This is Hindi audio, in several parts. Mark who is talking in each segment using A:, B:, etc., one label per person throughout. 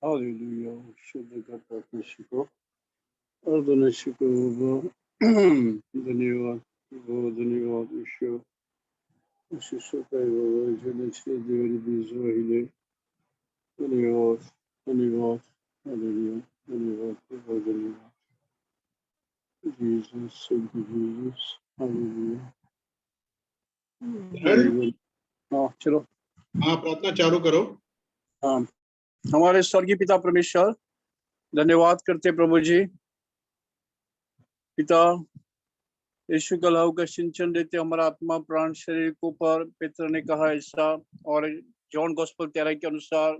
A: हालेलुया। शुद्ध का परमेश्वर को और धन्यवाद को धन्यवाद धन्यवाद ईश्वर ईश्वर का जन देवरी बीजवाहिले धन्यवाद धन्यवाद हालेलुया धन्यवाद बहुत धन्यवाद जीसस जीसस हालेलुया। हाँ चलो
B: हाँ प्रार्थना चालू करो।
A: हाँ हमारे स्वर्गीय पिता परमेश्वर धन्यवाद करते प्रभु जी। पिता यीशु का लहू का सिंचन देते हमारा आत्मा प्राण शरीर को पर पितर ने कहा ऐसा और जॉन गॉस्पेल 13 के अनुसार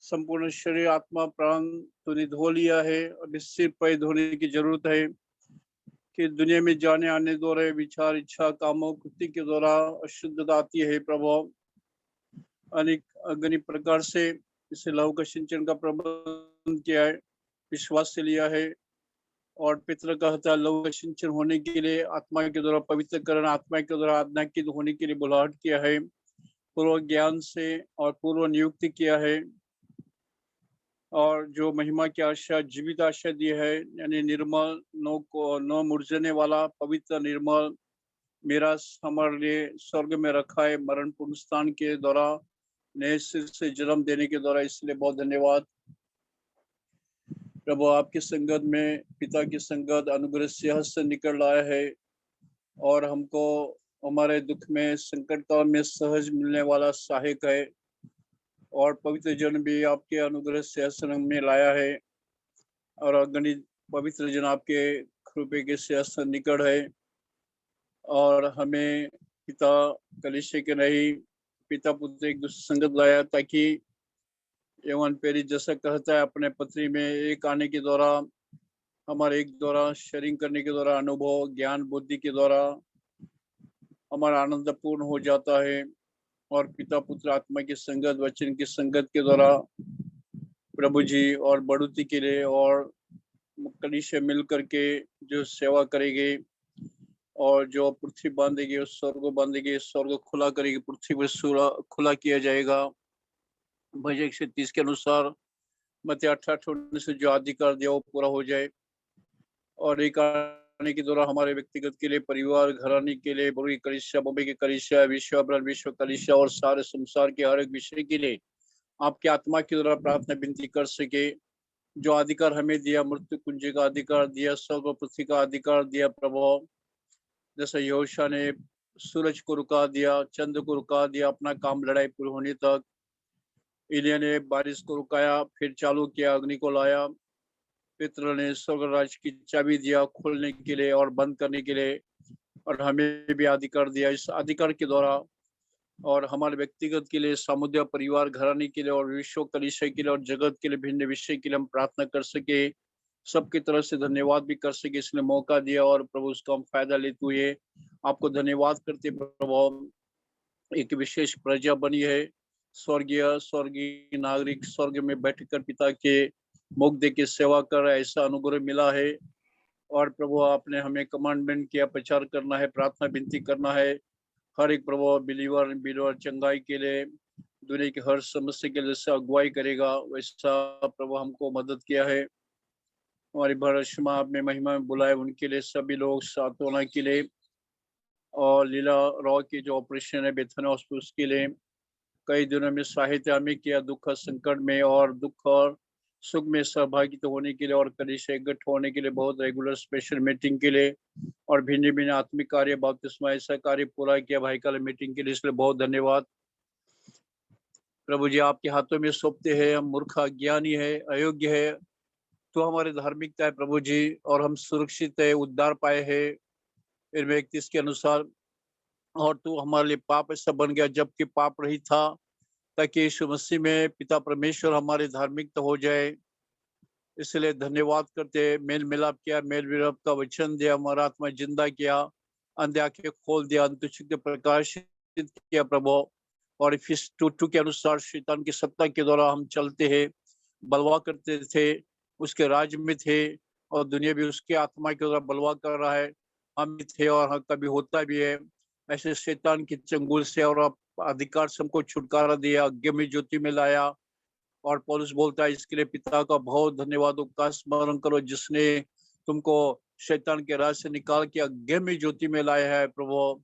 A: संपूर्ण शरीर आत्मा प्राण तूने धो लिया है। अब सिर पर धोने की जरूरत है कि दुनिया में जाने आने द्वारा विचार इच्छा कामों कृति के द्वारा अशुद्धता आती है। प्रभु अनेक अगणित प्रकार से इसे लहू का सिंचन का प्रबंध किया है, विश्वास से लिया है और पितर कहता लहू का सिंचन होने के लिए आत्मा के द्वारा पवित्रकरण आत्मा के द्वारा आज्ञाकित होने के लिए बुलाहट किया है, पूर्व ज्ञान से और पूर्व नियुक्ति किया है और जो महिमा की आशा जीवित आशा दी है, यानी निर्मल नो मुरझने वाला पवित्र निर्मल मेरा हमारे लिए स्वर्ग में रखा है मरण पुनरुत्थान के द्वारा नए सिर से जन्म देने के द्वारा। इसलिए बहुत धन्यवाद प्रभु। आपकी संगत में पिता की संगत अनुग्रह से से निकल आया है और हमको हमारे दुख में संकट काल में सहज मिलने वाला सहायक है और पवित्र जन भी आपके अनुग्रह से में लाया है और अगणित पवित्र जन आपके कृपे के से निकट है और हमें पिता कलीसिया के नहीं पिता पुत्र एक दूसरे संगत लाया ताकि यवन पेरी जैसा कहता है अपने पत्री में एक आने के द्वारा हमारे एक द्वारा शेयरिंग करने के द्वारा अनुभव ज्ञान बुद्धि के द्वारा हमारा आनंद पूर्ण हो जाता है और पिता पुत्र आत्मा की संगत वचन की संगत के द्वारा प्रभु जी और बढ़ोतरी के लिए और कलीसिया मिल करके जो सेवा करेगी और जो पृथ्वी बांधेगी उस स्वर्ग बांधेगी, स्वर्ग खुला करेगी, पृथ्वी पर खुला किया जाएगा। भजन 130 के अनुसार मत्ती 18 से जो अधिकार दिया वो पूरा हो जाए और एक आने के द्वारा हमारे व्यक्तिगत के लिए परिवार घराने के लिए बुरी कलीसिया बॉम्बे की कलीसिया विश्व कलीसिया और सारे संसार के हर एक विषय के लिए आपके आत्मा के द्वारा प्रार्थना विनती कर सके। जो अधिकार हमें दिया मृत्यु कुंज का अधिकार दिया स्वर्ग पृथ्वी का अधिकार दिया प्रभु, जैसे योशा ने सूरज को रुका दिया चंद्र को रुका दिया अपना काम लड़ाई पूरी होने तक, इलिया ने बारिश को रुकाया फिर चालू किया अग्नि को लाया, पितर ने स्वर्ग राज की चाबी दिया खोलने के लिए और बंद करने के लिए और हमें भी अधिकार दिया। इस अधिकार के द्वारा और हमारे व्यक्तिगत के लिए समुदाय परिवार घराने के लिए और विश्व कलीसिया के लिए और जगत के लिए भिन्न विषय के लिए हम प्रार्थना कर सके, सबकी तरफ से धन्यवाद भी कर सके इसने मौका दिया और प्रभु उसका हम फायदा लेते हुए आपको धन्यवाद करते प्रभु। एक विशेष प्रजा बनी है स्वर्गीय नागरिक स्वर्ग में बैठकर पिता के मुख दे के सेवा कर ऐसा अनुग्रह मिला है और प्रभु आपने हमें कमांडमेंट किया प्रचार करना है प्रार्थना विनती करना है हर एक प्रभु बिलीवर चंगाई के लिए दुनिया की हर समस्या के लिए अगुवाई करेगा वैसा प्रभु हमको मदद किया है। हमारी भरशमा आपने महिमा में बुलाए उनके लिए सभी लोग सात्वना के लिए और लीला रॉ की जो ऑपरेशन है बेथन उसके लिए कई दिनों में साहित्य हमें किया दुख संकट में और दुख और सुख में सहभागिता होने के लिए और कलीसिया एकजुट होने के लिए बहुत रेगुलर स्पेशल मीटिंग के लिए और भिन्न भिन्न आत्मिक कार्य बपतिस्मा ऐसा कार्य पूरा किया भाई काल मीटिंग के लिए, इसलिए बहुत धन्यवाद प्रभु जी। आपके हाथों में सौंपते हैं, हम मूर्ख अज्ञानी है अयोग्य है तो हमारी धार्मिकता है प्रभु जी और हम सुरक्षित है उद्धार पाए हैं इनमें 31 के अनुसार और तू हमारे लिए पाप ऐसा बन गया जबकि पाप रही था ताकि यीशु मसीह में पिता परमेश्वर हमारी धार्मिकता हो जाए। इसलिए धन्यवाद करते मेल मिलाप किया मेल मिलाप का वचन दिया हमारा आत्मा जिंदा किया अंधे आंखें खोल दिया अंतरिक्ष प्रकाशित किया प्रभु और फिर 2:2 के अनुसार शैतान की सत्ता के द्वारा हम चलते हैं बलवा करते थे उसके राज में थे और दुनिया भी उसके आत्मा के द्वारा बलवा कर रहा है हम भी थे और कभी होता भी है ऐसे शैतान के चंगुल से और अधिकार से हमको छुटकारा दिया अज्ञ में ज्योति में लाया और पौलुस बोलता है इसके लिए पिता का बहुत धन्यवाद का स्मरण करो जिसने तुमको शैतान के राज से निकाल के अज्ञानी ज्योति में लाया है प्रभु,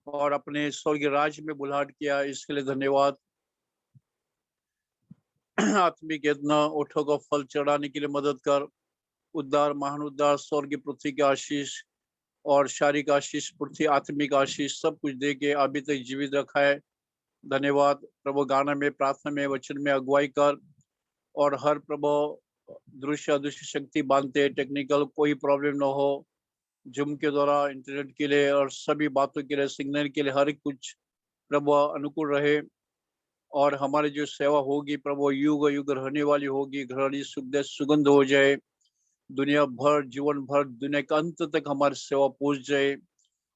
A: और अपने स्वर्गीय राज में बुलाहट किया, इसके लिए धन्यवाद। आत्मिक यत्न ओठों को फल चढ़ाने के लिए मदद कर, उद्धार, महान उद्धार, स्वर्गीय पृथ्वी की आशीष और शारीरिक आशीष, पृथ्वी आत्मिक आशीष सब कुछ दे के अभी तक जीवित रखा है। धन्यवाद प्रभु। गाना में, प्रार्थना में, वचन में अगुवाई कर, और हर प्रभु दृश्य अदृश्य शक्ति बांधते, टेक्निकल कोई प्रॉब्लम ना हो, जूम के द्वारा, इंटरनेट के लिए और सभी बातों के लिए, सिग्नल के लिए हर कुछ प्रभु अनुकूल रहे। और हमारी जो सेवा होगी प्रभु युग युग रहने वाली होगी, घड़ी सुगंध हो जाए, दुनिया भर, जीवन भर, दुनिया के अंत तक हमारी सेवा पहुंच जाए,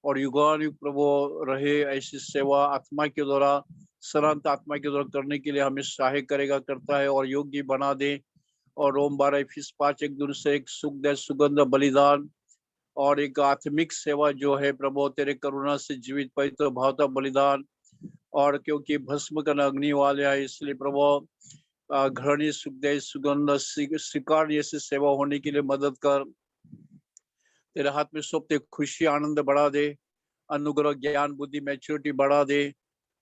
A: और युगानुयुग प्रभु रहे। ऐसी सेवा आत्मा के द्वारा, सनातन आत्मा के द्वारा करने के लिए हमें सहायक करेगा, करता है और योग्य बना दे। और रोम 12:5 एक दिन से एक सुगंध बलिदान और एक आत्मिक सेवा जो है प्रभु तेरे करुणा से जीवित पवित्र भावता बलिदान, और क्योंकि भस्म का अग्नि वाले है इसलिए प्रभु घृणी सुगंध स्वीकार जैसी सेवा होने के लिए मदद कर। तेरे हाथ में सौंपते, खुशी आनंद बढ़ा दे, अनुग्रह ज्ञान बुद्धि मैच्योरिटी बढ़ा दे,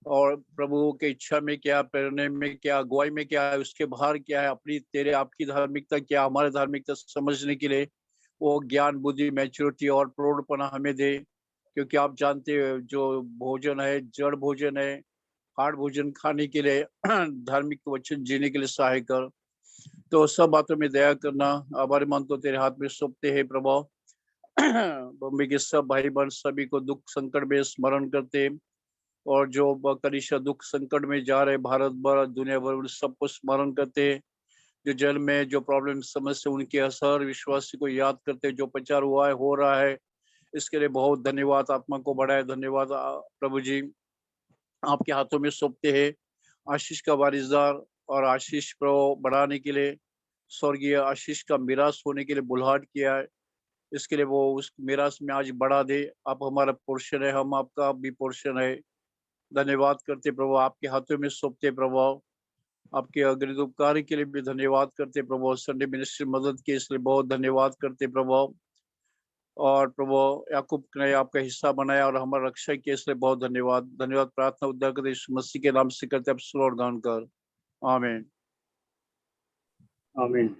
A: और प्रभु के इच्छा में क्या, प्रेरणा में क्या, अगुवाई में क्या है, उसके बाहर क्या है, अपनी तेरे आपकी धार्मिकता क्या, हमारे धार्मिकता समझने के लिए वो ज्ञान बुद्धि मैच्योरिटी और प्रौढ़पना हमें दे। क्योंकि आप जानते हो जो भोजन है जड़ भोजन है, हार्ड भोजन खाने के लिए धार्मिक वचन जीने के लिए सहाय कर। तो सब बातों में दया करना, आभार मान तो तेरे हाथ में सौंपते हैं प्रभु। बम्बई के सब भाई बहन सभी को दुख संकट में स्मरण करते, और जो कनिष्ठा दुख संकट में जा रहे भारत भर दुनिया भर में सबको स्मरण करते, जो जल में जो प्रॉब्लम समस्या उनके असर विश्वासी को याद करते, जो प्रचार हुआ है हो रहा है इसके लिए बहुत धन्यवाद। आत्मा को बढ़ाए, धन्यवाद प्रभु जी। आपके हाथों में सौंपते हैं आशीष का वारिसदार, और आशीष को बढ़ाने के लिए, स्वर्गीय आशीष का मिरास होने के लिए बुलाहट किया है, इसके लिए वो उस मिरास में आज बढ़ा दे। आप हमारा पोर्शन है, हम आपका भी पोर्शन है। धन्यवाद करते प्रभु, आपके हाथों में सौंपते प्रभु, आपके अग्रिम उपकार के लिए भी धन्यवाद करते प्रभु। संडे मिनिस्ट्री मदद के इसलिए बहुत धन्यवाद करते प्रभु। और प्रभु याकूब ने आपका हिस्सा बनाया और हमारा रक्षा किया, इसलिए बहुत धन्यवाद। धन्यवाद प्रार्थना उद्धार करते यीशु मसीह के नाम से करते, अब सुनो और गान कर, आमीन
C: आमीन।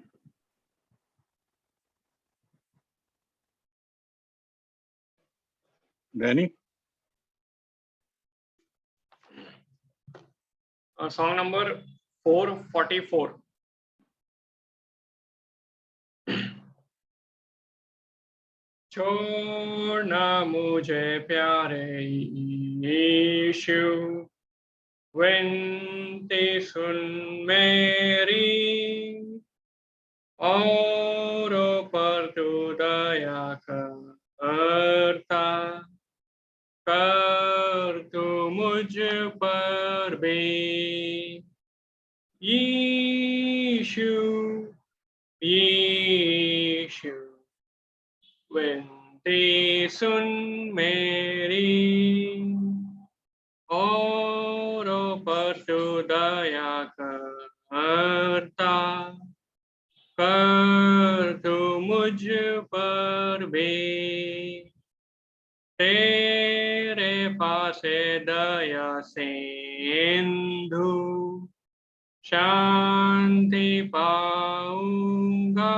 B: Danny,
D: song number 444। छोड़ना मुझे प्यारे यीशु, विनती सुन मेरी, औरों पर तू दया करता, कर तू मुझ पर भी। यीशु यीशु, विनती सुन मेरी, औरों पर तू दया करता, कर तू मुझ पर भी। तेरे पास दया सिंधु, शांति पाऊंगा,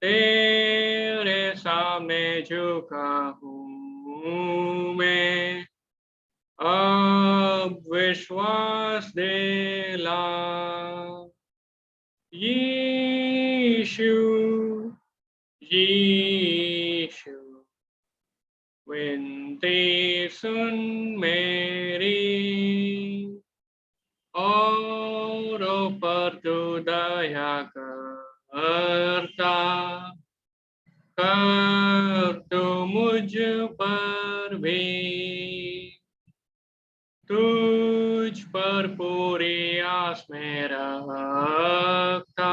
D: तेरे सामने झुका हूँ मैं, अब विश्वास दिला। यीशु यीशु, विनती सुन मेरी, औरों पर तू दया करता, कर तू मुझ पर भी। तुझ पर पूरी आस में रखता,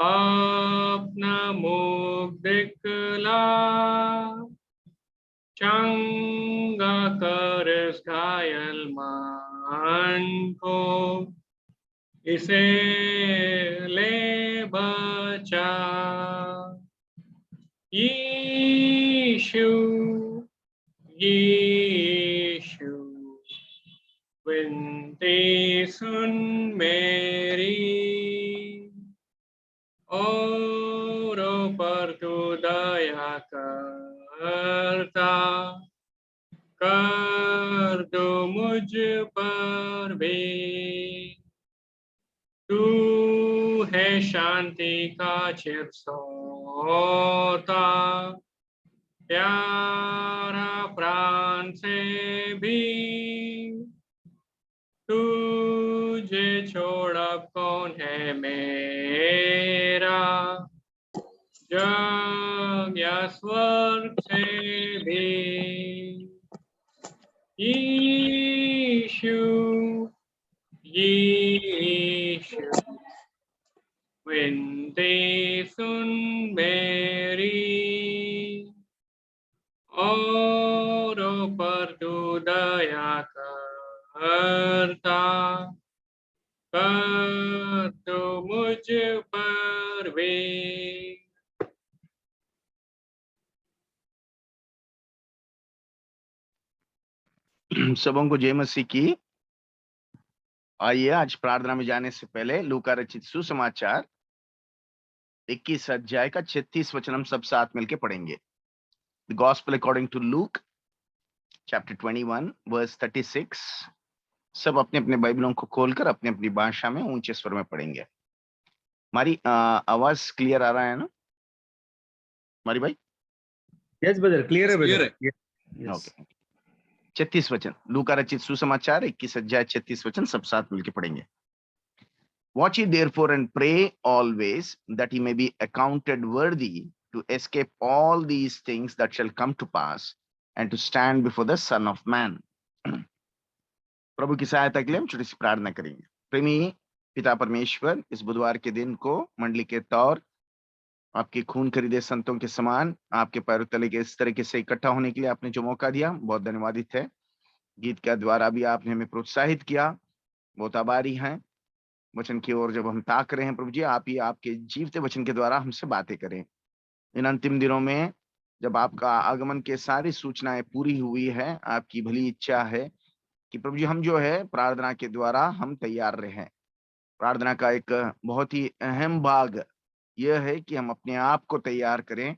D: अपना मुख दिखला, चंगा कर इस घायल मन को, इसे ले बचा। यीशु यीशु विनती सुन मेरी, और पर तू दया करता, कर दो मुझ पर भी। तू है शांति का चिर सोता, प्यारा प्राण से भी। तुझे छोड़ अब कौन है मेरा, जग या स्वर्ग से भी। यीशु यीशु विनती सुन मेरी, और पर तू दया करता, कर तू मुझ पर भी।
C: सबों को जय मसीह की। आइए आज प्रार्थना में जाने से पहले लूका रचित सुसमाचार 21 अध्याय का 36 वचन हम सब साथ मिलकर पढ़ेंगे। The gospel according to Luke chapter 21 verse 36। सब अपने अपने बाइबलों को खोलकर अपनी अपनी भाषा में ऊंचे स्वर में पढ़ेंगे। हमारी आवाज क्लियर आ रहा है ना हमारी भाई?
E: यस ब्रदर, क्लियर है
A: Clear
E: ब्रदर।
A: है।
C: ओके। 36 वचन लूका रचित सुसमाचार 21 अध्याय 36 वचन सब साथ मिलकर पढ़ेंगे। Watch ye therefore and pray always, that he may be accounted worthy to escape all these things that shall come to pass, and to stand before the Son of Man. प्रभु की सहायता के लिए हम छोटी सी प्रार्थना करेंगे। प्रेमी पिता परमेश्वर, इस बुधवार के दिन को मंडली के तौर आपके खून खरीदे संतों के समान आपके पैरों तले के इस तरीके से इकट्ठा होने के लिए आपने जो मौका दिया, बहुत धन्यवादित है। गीत के द्वारा भी आपने हमें प्रोत्साहित किया, बहुत आभारी हैं। वचन की ओर जब हम ताक रहे हैं प्रभु जी, आप ही आपके जीवते वचन के द्वारा हमसे बातें करें। इन अंतिम दिनों में जब आपका आगमन के सारी सूचनाएं पूरी हुई है, आपकी भली इच्छा है कि प्रभु जी हम जो है प्रार्थना के द्वारा हम तैयार रहें। प्रार्थना का एक बहुत ही अहम भाग यह है कि हम अपने आप को तैयार करें,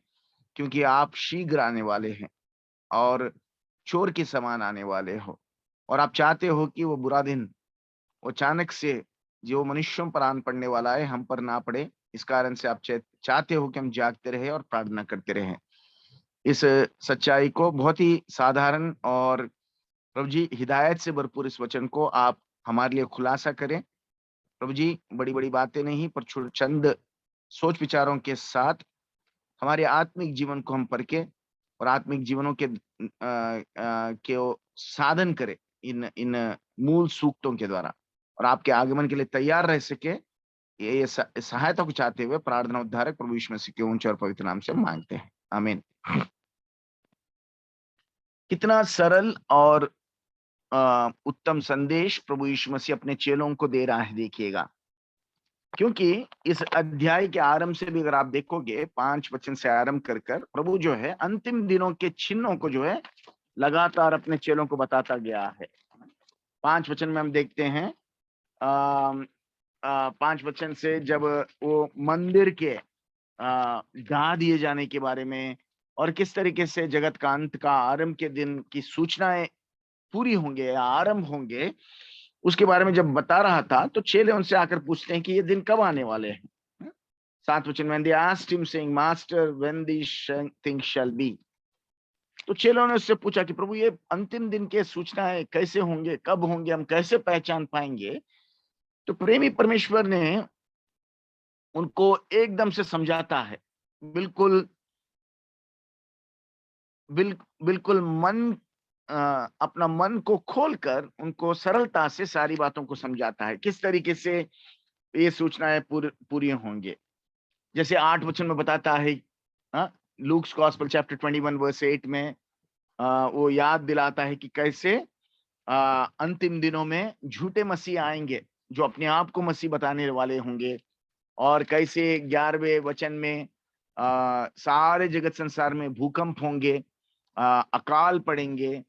C: क्योंकि आप शीघ्र आने वाले हैं और चोर के समान आने वाले हो, और आप चाहते हो कि वो बुरा दिन वो अचानक से जो मनुष्यों पर आन पड़ने वाला है हम पर ना पड़े। इस कारण से आप चाहते हो कि हम जागते रहे और प्रार्थना करते रहें। इस सच्चाई को बहुत ही साधारण और प्रभु जी हिदायत से भरपूर इस वचन को आप हमारे लिए खुलासा करें प्रभु जी। बड़ी बड़ी बातें नहीं, पर चंद सोच विचारों के साथ हमारे आत्मिक जीवन को हम परखे और आत्मिक जीवनों के साधन करें इन मूल सूक्तों के द्वारा, और आपके आगमन के लिए तैयार रह सके। ये सहायता को चाहते हुए प्रार्थना उद्धारक प्रभु यीशु मसीह के ऊंचे और पवित्र नाम से मांगते हैं, आमीन। कितना सरल और उत्तम संदेश प्रभु यीशु मसीह अपने चेलों को दे रहा है, देखिएगा। क्योंकि इस अध्याय के आरंभ से भी अगर आप देखोगे 5 वचन से आरंभ कर प्रभु जो है अंतिम दिनों के चिन्हों को जो है लगातार अपने चेलों को बताता गया है। 5 वचन में हम देखते हैं 5 वचन से जब वो मंदिर के ढा दिए जाने के बारे में और किस तरीके से जगत का अंत का आरंभ के दिन की सूचनाएं पूरी होंगे या आरंभ होंगे, उसके बारे में जब बता रहा था तो चेले उनसे आकर पूछते हैं कि ये दिन कब आने वाले हैं। 7 वचन में they asked him saying, Master, when these things shall be। तो चेलों ने उससे पूछा कि प्रभु ये अंतिम दिन के सूचनाएं कैसे होंगे, कब होंगे, हम कैसे पहचान पाएंगे। तो प्रेमी परमेश्वर ने उनको एकदम से समझाता है, बिल्कुल अपना मन को खोलकर उनको सरलता से सारी बातों को समझाता है, किस तरीके से ये सूचनाएं पूरी होंगे। जैसे 8 वचन में बताता है, लूक्स गॉस्पेल चैप्टर 21 वर्स 8 में वो याद दिलाता है कि कैसे अंतिम दिनों में झूठे मसीह आएंगे जो अपने आप को मसीह बताने वाले होंगे, और कैसे 11वें वचन में सारे जगत संसार में भूकंप होंगे, अकाल पड़ेंगे,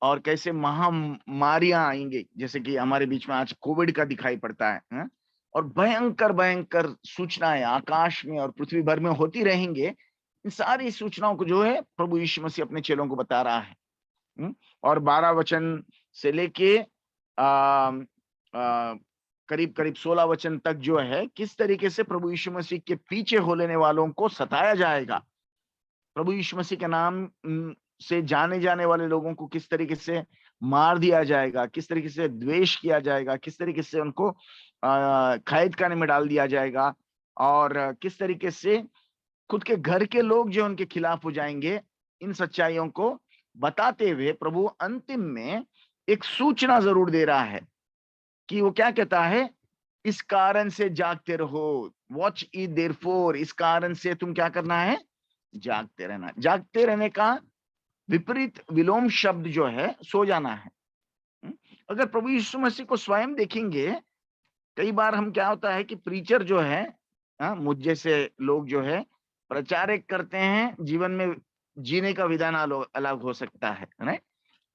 C: और कैसे महामारियां आएंगे, जैसे कि हमारे बीच में आज कोविड का दिखाई पड़ता है? और भयंकर भयंकर सूचनाएं आकाश में और पृथ्वी भर में होती रहेंगे। इन सारी सूचनाओं को जो है प्रभु यीशु मसीह अपने चेलों को बता रहा है। और 12 वचन से लेके करीब करीब 16 वचन तक जो है किस तरीके से प्रभु यीशु मसीह के पीछे हो लेने वालों को सताया जाएगा, प्रभु यीशु मसीह के नाम से जाने जाने वाले लोगों को किस तरीके से मार दिया जाएगा, किस तरीके से द्वेष किया जाएगा, किस तरीके से उनको कैद खाने में डाल दिया जाएगा, और किस तरीके से खुद के घर के लोग जो उनके खिलाफ हो जाएंगे। इन सच्चाइयों को बताते हुए प्रभु अंतिम में एक सूचना जरूर दे रहा है कि वो क्या कहता है, इस कारण से जागते रहो, वॉच ई देयरफॉर, इस कारण से तुम क्या करना है, जागते रहना। जागते रहने का विपरीत विलोम शब्द जो है सो जाना है। अगर प्रभु यीशु मसीह को स्वयं देखेंगे, कई बार हम क्या होता है कि प्रीचर जो है, मुझ जैसे लोग जो है प्रचारक करते हैं, जीवन में जीने का विधान अलग हो सकता है,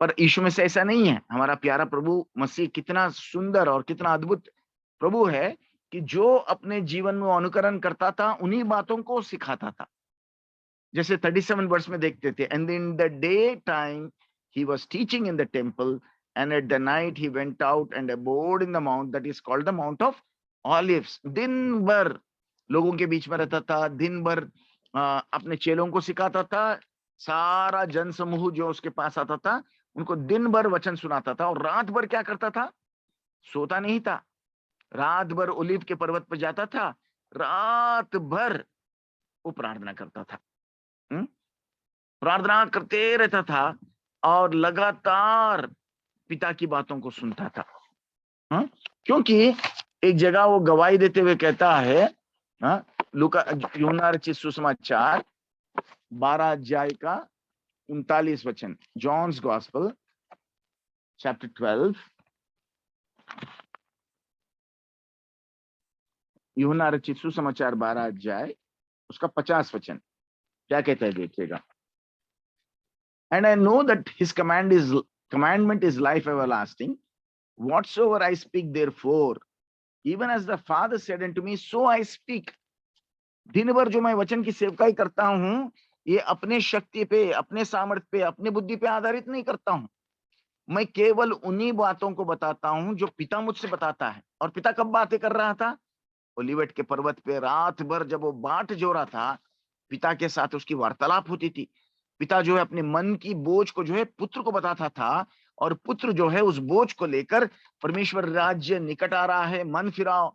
C: पर यीशु में से ऐसा नहीं है। हमारा प्यारा प्रभु मसीह कितना सुंदर और कितना अद्भुत प्रभु है कि जो अपने जीवन में अनुकरण करता था उन्हीं बातों को सिखाता था। जैसे 37 वर्ष में देखते थे, and in the day time he was teaching in the temple and at the night he went out and abode in the mount that is called the mount of olives. दिन भर लोगों के बीच में रहता था, दिन भर अपने चेलों को सिखाता था, सारा जन समूह जो उसके पास आता था उनको दिन भर वचन सुनाता था, और रात भर क्या करता था, सोता नहीं था। रात भर ओलिव के पर्वत पर जाता था, रात भर वो प्रार्थना करता था, प्रार्थना करते रहता था और लगातार पिता की बातों को सुनता था। क्योंकि एक जगह वो गवाही देते हुए कहता है, लूका यूहन्ना रचित सुसमाचार 12 अध्याय का 39 वचन, जॉन्स गॉस्पेल चैप्टर 12, यूहन्ना रचित सुसमाचार 12 अध्याय उसका 50 वचन क्या कहता है, देखिएगा। And I know that his commandment is life everlasting. Whatsoever I speak therefore, even as the Father said unto me, so I speak. दिन भर जो मैं वचन की सेवकाई करता हूं, ये अपने शक्ति पे, अपने सामर्थ्य पे, अपने बुद्धि पे आधारित नहीं करता हूं। मैं केवल उन्हीं बातों को बताता हूं जो पिता मुझसे बताता है। और पिता कब बातें कर रहा था, ओलिवट के पर्वत पे रात भर जब वो बाट जो रहा था, पिता के साथ उसकी वार्तालाप होती थी। पिता जो है अपने मन की बोझ को जो है पुत्र को बताता था, और पुत्र जो है उस बोझ को लेकर, परमेश्वर राज्य निकट आ रहा है, मन फिराओ,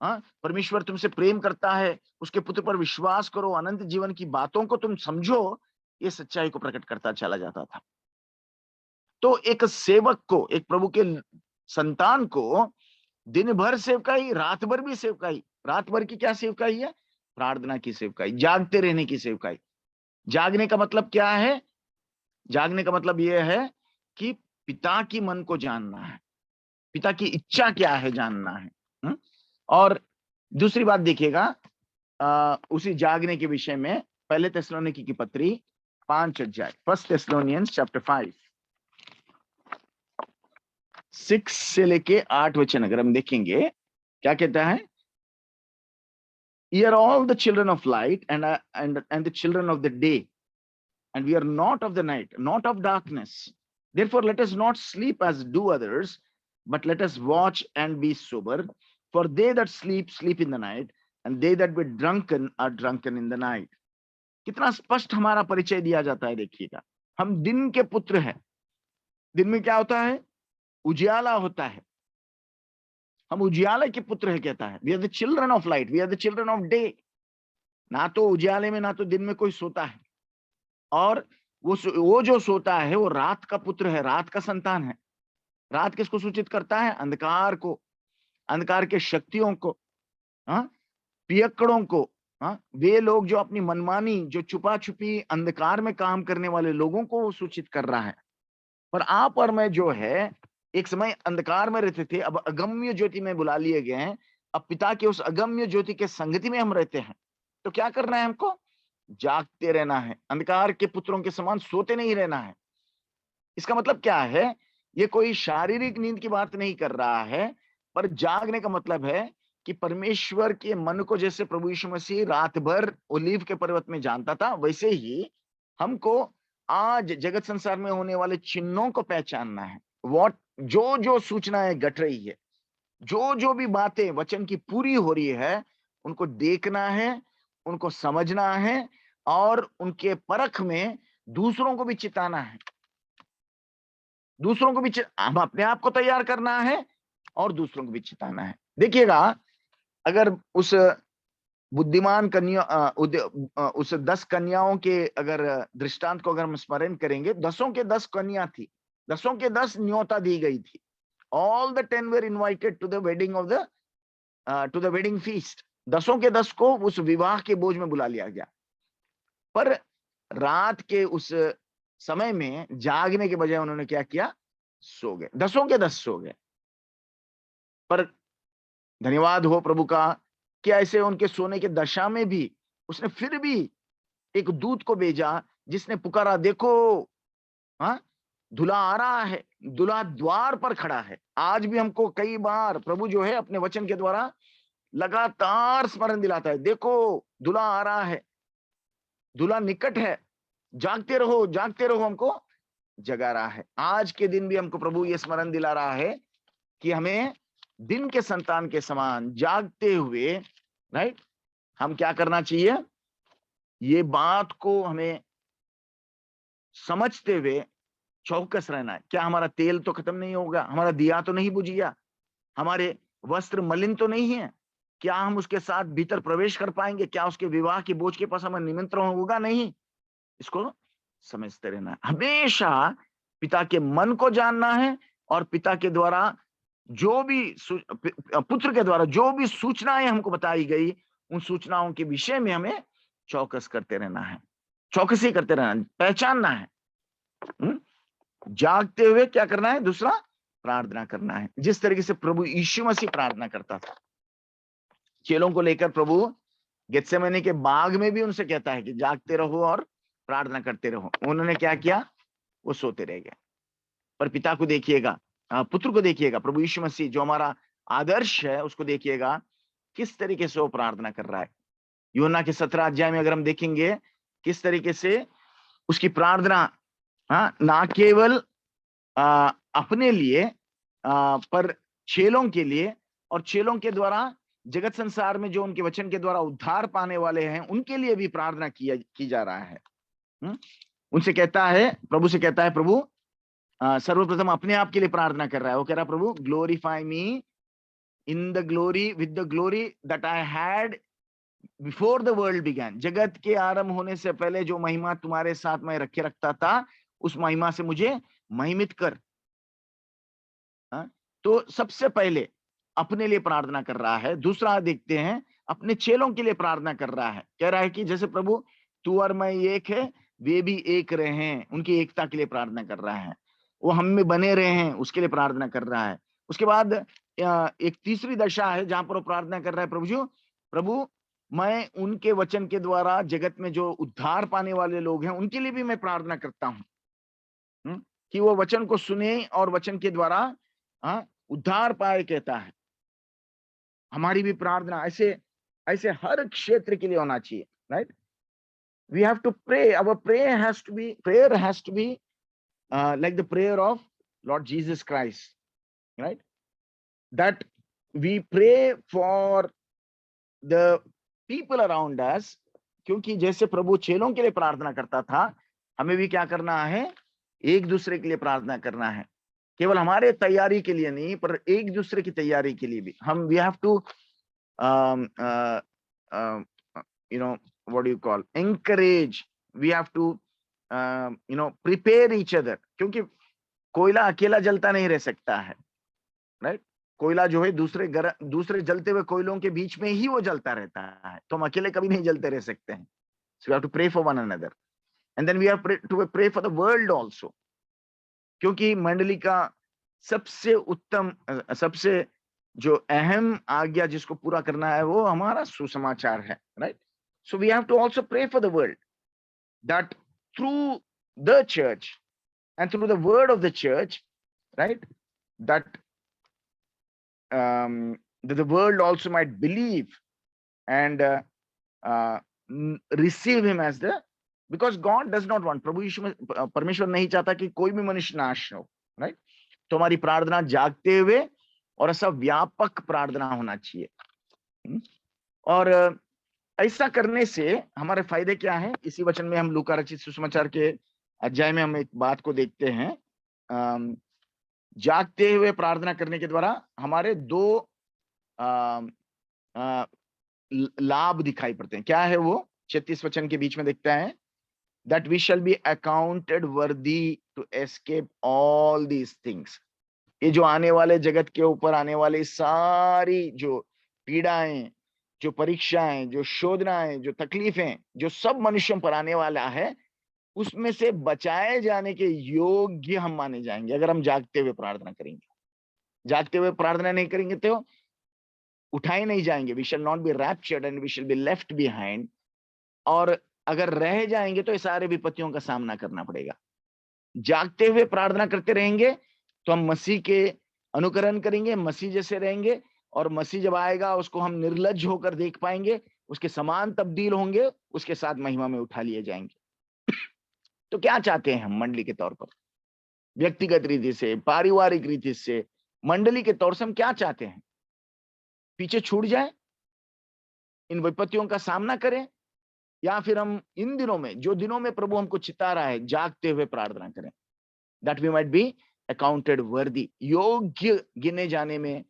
C: परमेश्वर तुमसे प्रेम करता है, उसके पुत्र पर विश्वास करो, अनंत जीवन की बातों को तुम समझो, ये सच्चाई को प्रकट करता चला जाता था। तो एक सेवक को, एक प्रभु के संतान को दिन भर सेवकाई, रात भर भी सेवकाई। रात भर की क्या सेवकाई है, प्रार्थना की सेवकाई, जागते रहने की सेवकाई। जागने का मतलब क्या है, जागने का मतलब यह है कि पिता की मन को जानना है, पिता की इच्छा क्या है जानना है। और दूसरी बात देखिएगा, उसी जागने के विषय में पहले थिस्सलुनीकी की पत्री 5 अध्याय, 1 Thessalonians chapter 5 6 से लेके 8 वचन अगर हम देखेंगे, क्या कहता है, Ye are all the children of light and the children of the day, and we are not of the night, not of darkness. Therefore, let us not sleep as do others, but let us watch and be sober. For they that sleep, sleep in the night, and they that be drunken are drunken in the night. कितना स्पष्ट हमारा परिचय दिया जाता है, देखिएगा। हम दिन के पुत्र हैं। दिन में क्या होता है, उजियाला होता है। हम उजियाले के पुत्र है कहता है। We are the children of light, we are the children of day. ना तो उजियाले में ना तो दिन में कोई सोता है, और वो जो सोता है वो रात का पुत्र है, रात का संतान है। रात किसको सूचित करता है, अंधकार को, अंधकार के शक्तियों को, पियक्कड़ों को, वे लोग जो अपनी मनमानी, जो छुपा छुपी अंधकार में काम करने वाले लोगों को सूचित कर रहा है। पर आप और मैं जो है एक समय अंधकार में रहते थे, अब अगम्य ज्योति में बुला लिए गए हैं। अब पिता के उस अगम्य ज्योति के संगति में हम रहते हैं। तो क्या करना है हमको? जागते रहना है, अंधकार के पुत्रों के समान सोते नहीं रहना है। इसका मतलब क्या है? ये कोई शारीरिक नींद की बात नहीं कर रहा है, पर जागने का मतलब है कि परमेश्वर के मन को जैसे प्रभु यीशु मसीह रात भर ओलीव के पर्वत में जानता था, वैसे ही हमको आज जगत संसार में होने वाले चिन्हों को पहचानना है। व्हाट जो जो सूचनाएं घट रही है, जो जो भी बातें वचन की पूरी हो रही है, उनको देखना है, उनको समझना है और उनके परख में दूसरों को भी चिताना है। दूसरों को भी हम अपने आप को तैयार करना है और दूसरों को भी चिताना है। देखिएगा, अगर उस बुद्धिमान कन्या उस 10 कन्याओं के अगर दृष्टांत को अगर हम स्मरण करेंगे, 10 के 10 कन्या थी, 10 के 10 न्योता दी गई थी। All the 10 were invited to the wedding of the to the wedding feast. 10 के 10 को उस विवाह के बोझ में बुला लिया गया। पर रात के उस समय में जागने के बजाय उन्होंने क्या किया? सो गए। 10 के 10 सो गए। पर धन्यवाद हो प्रभु का कि ऐसे उनके सोने के दशा में भी उसने फिर भी एक दूत को भेजा, जिसने पुकारा, देखो दूल्हा आ रहा है, दूल्हा द्वार पर खड़ा है। आज भी हमको कई बार प्रभु जो है अपने वचन के द्वारा लगातार स्मरण दिलाता है, देखो दूल्हा आ रहा है, दूल्हा निकट है, जागते रहो, हमको जगा रहा है। आज के दिन भी हमको प्रभु ये स्मरण दिला रहा है कि हमें दिन के संतान के समान जागते हुए, राइट, हम क्या करना चाहिए? ये बात को हमें समझते हुए चौकस रहना है। क्या हमारा तेल तो खत्म नहीं होगा? हमारा दिया तो नहीं बुझ गया? हमारे वस्त्र मलिन तो नहीं है? क्या हम उसके साथ भीतर प्रवेश कर पाएंगे? क्या उसके विवाह के बोझ के पास हमें निमंत्रण होगा? नहीं। इसको समझते रहना है। हमेशा पिता के मन को जानना है और पिता के द्वारा जो भी पुत्र के द्वारा जो भी सूचनाएं हमको बताई गई, उन सूचनाओं के विषय में हमें चौकस करते रहना है, चौकसी करते रहना है, पहचानना है। जागते हुए क्या करना है? दूसरा, प्रार्थना करना है। जिस तरीके से प्रभु यीशु मसीह प्रार्थना करता था, चेलों को लेकर प्रभु गेत्सेमनी के बाग में भी उनसे कहता है कि जागते रहो और प्रार्थना करते रहो। उन्होंने क्या किया? वो सोते रह गए। पर पिता को देखिएगा, पुत्र को देखिएगा, प्रभु यीशु मसीह जो हमारा आदर्श है, उसको देखिएगा किस तरीके से वो प्रार्थना कर रहा है। यूहन्ना के 17 अध्याय में अगर हम देखेंगे किस तरीके से उसकी प्रार्थना ना केवल अपने लिए पर चेलों के लिए, और चेलों के द्वारा जगत संसार में जो उनके वचन के द्वारा उद्धार पाने वाले हैं उनके लिए भी प्रार्थना की जा रहा है। उनसे कहता है, प्रभु से कहता है, प्रभु सर्वप्रथम अपने आप के लिए प्रार्थना कर रहा है। वो कह रहा है, प्रभु glorify me in the glory with the glory that I had before the world began. जगत के आरंभ होने से पहले जो महिमा तुम्हारे साथ मैं रखे रखता था, उस महिमा से मुझे महिमित कर। तो सबसे पहले अपने लिए प्रार्थना कर रहा है। दूसरा देखते हैं, अपने चेलों के लिए प्रार्थना कर रहा है। कह रहा है कि जैसे प्रभु तू और मैं एक है, वे भी एक रहे हैं, उनकी एकता के लिए प्रार्थना कर रहा है। वो हम में बने रहे हैं, उसके लिए प्रार्थना कर रहा है। उसके बाद एक तीसरी दशा है जहां पर वो प्रार्थना कर रहा है, प्रभु मैं उनके वचन के द्वारा जगत में जो उद्धार पाने वाले लोग हैं उनके लिए भी मैं प्रार्थना करता हूं कि वो वचन को सुने और वचन के द्वारा उद्धार पाए। कहता है हमारी भी प्रार्थना ऐसे ऐसे हर क्षेत्र के लिए होना चाहिए, right? We have to pray, our prayer has to be like the prayer of Lord Jesus Christ, right? That we pray for the people around us, क्योंकि जैसे प्रभु चेलों के लिए प्रार्थना करता था, हमें भी क्या करना है? एक दूसरे के लिए प्रार्थना करना है। केवल हमारे तैयारी के लिए नहीं, पर एक दूसरे की तैयारी के लिए भी हम we have to what do you call, encourage, we have to prepare each other, क्योंकि कोयला अकेला जलता नहीं रह सकता है, राइट? कोयला जो है दूसरे जलते हुए कोयलों के बीच में ही वो जलता रहता है, तो हम अकेले कभी नहीं जलते रह सकते हैं। So we have to pray for one another, and then we have to pray for the world also, क्योंकि मंडली का सबसे उत्तम सबसे जो अहम आज्ञा जिसको पूरा करना है वो हमारा सुसमाचार है, right? So we have to also pray for the world that through the church and through the word of the church, right, that the world also might believe and receive him as the, because God does not want, प्रभु यीशु परमेश्वर नहीं चाहता कि कोई भी मनुष्य नाश हो, राइट? तो हमारी प्रार्थना जागते हुए और ऐसा व्यापक प्रार्थना होना चाहिए। और ऐसा करने से हमारे फायदे क्या है? इसी वचन में हम लूका रचित सुसमाचार के अध्याय में हम एक बात को देखते हैं। जागते हुए प्रार्थना करने के द्वारा हमारे दो लाभ दिखाई पड़ते हैं। क्या है वो? 36 वचन के बीच में देखते हैं, that we shall be accounted worthy to escape all these things। ये जो आने वाले जगत के ऊपर आने वाली सारी जो पीड़ाएं, जो परीक्षाएं, जो शोधनाएं, जो तकलीफें, जो सब मनुष्यों पर आने वाला है, उसमें से बचाए जाने के योग्य हम माने जाएंगे अगर हम जागते हुए प्रार्थना करेंगे। जागते हुए प्रार्थना नहीं करेंगे तो उठाए नहीं जाएंगे। we shall not be raptured and we shall be left behind। और अगर रह जाएंगे तो सारे विपत्तियों का सामना करना पड़ेगा। जागते हुए प्रार्थना करते रहेंगे तो हम मसीह के अनुकरण करेंगे, मसीह जैसे रहेंगे, और मसीह जब आएगा उसको हम निर्लज्ज होकर देख पाएंगे, उसके समान तब्दील होंगे, उसके साथ महिमा में उठा लिए जाएंगे। तो क्या चाहते हैं हम मंडली के तौर पर, व्यक्तिगत रीति से, पारिवारिक रीति से, मंडली के तौर से हम क्या चाहते हैं? पीछे छूट जाए, इन विपत्तियों का सामना करें, या फिर हम इन दिनों में, जो दिनों में प्रभु हमको चिता रहा है, जागते हुए प्रार्थना करें, that we might be accounted worthy. योग्य गिने जाने में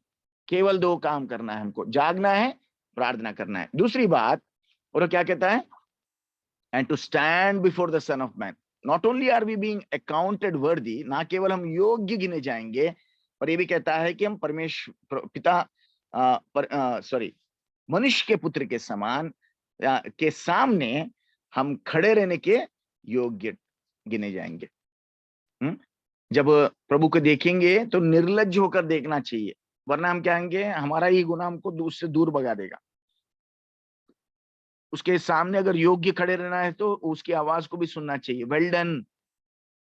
C: केवल दो काम करना है हमको, जागना है, प्रार्थना करना है। दूसरी बात, और क्या कहता है? And to stand before the son of man. Not only are we being accounted worthy, ना केवल हम योग्य गिने जाएंगे, पर ये भी कहता है कि हम परमेश्वर पिता मनुष्य के पुत्र के समान के सामने हम खड़े रहने के योग्य गिने जाएंगे। जब प्रभु को देखेंगे तो निर्लज्ज होकर देखना चाहिए, वरना हम क्या कहेंगे? हमारा ही गुनाह हमको उससे दूर भगा देगा। उसके सामने अगर योग्य खड़े रहना है तो उसकी आवाज को भी सुनना चाहिए। Well done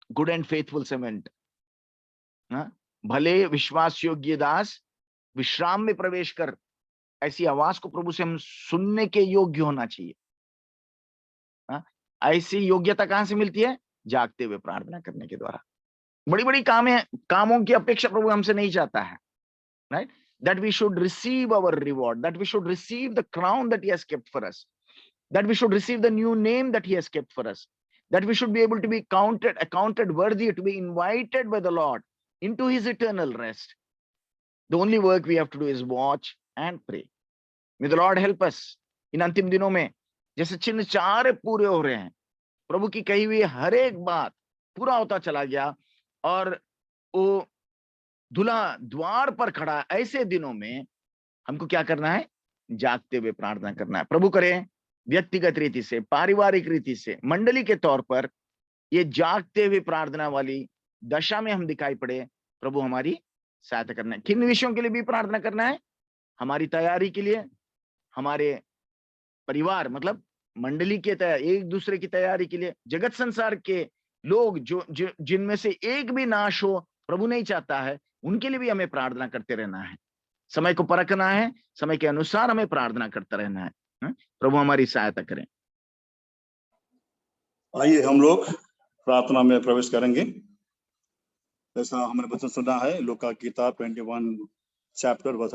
C: good and faithful servant, भले विश्वास योग्य दास, विश्राम में प्रवेश कर। ऐसी आवाज को प्रभु से हम सुनने के योग्य होना चाहिए। ऐसी योग्यता कहां से मिलती है? जागते हुए प्रार्थना करने के द्वारा। बड़ी बड़ी कामों की अपेक्षा प्रभु हमसे नहीं चाहता है, right? That we should receive our reward, that we should receive the crown that he has kept for us, that we should receive the new name that he has kept for us, that we should be able to be accounted worthy to be invited by the Lord into his eternal rest. The only work we have to do is watch and pray. May the Lord help us। इन अंतिम दिनों में जैसे चिन्ह चार पूरे हो रहे हैं, प्रभु की कही हुई हर एक बात पूरा होता चला गया, और वो दूल्हा द्वार पर खड़ा, ऐसे दिनों में हमको क्या करना है? जागते हुए प्रार्थना करना है। प्रभु करे व्यक्तिगत रीति से, पारिवारिक रीति से, मंडली के तौर पर ये जागते हुए प्रार्थना वाली दशा में हम दिखाई पड़े। प्रभु हमारी सहायता करना है। किन विषयों के लिए भी प्रार्थना करना है? हमारी तैयारी के लिए, हमारे परिवार मतलब मंडली के तैयारी, एक दूसरे की तैयारी के लिए, जगत संसार के लोग जो जिनमें से एक भी नाश हो प्रभु नहीं चाहता है, उनके लिए भी हमें प्रार्थना करते रहना है। समय को परखना है, समय के अनुसार हमें प्रार्थना करता रहना है। प्रभु हमारी सहायता करें।
B: आइए हम लोग प्रार्थना में प्रवेश करेंगे। जैसा हमने वचन सुना है लूका की किताब 21 चैप्टर वर्स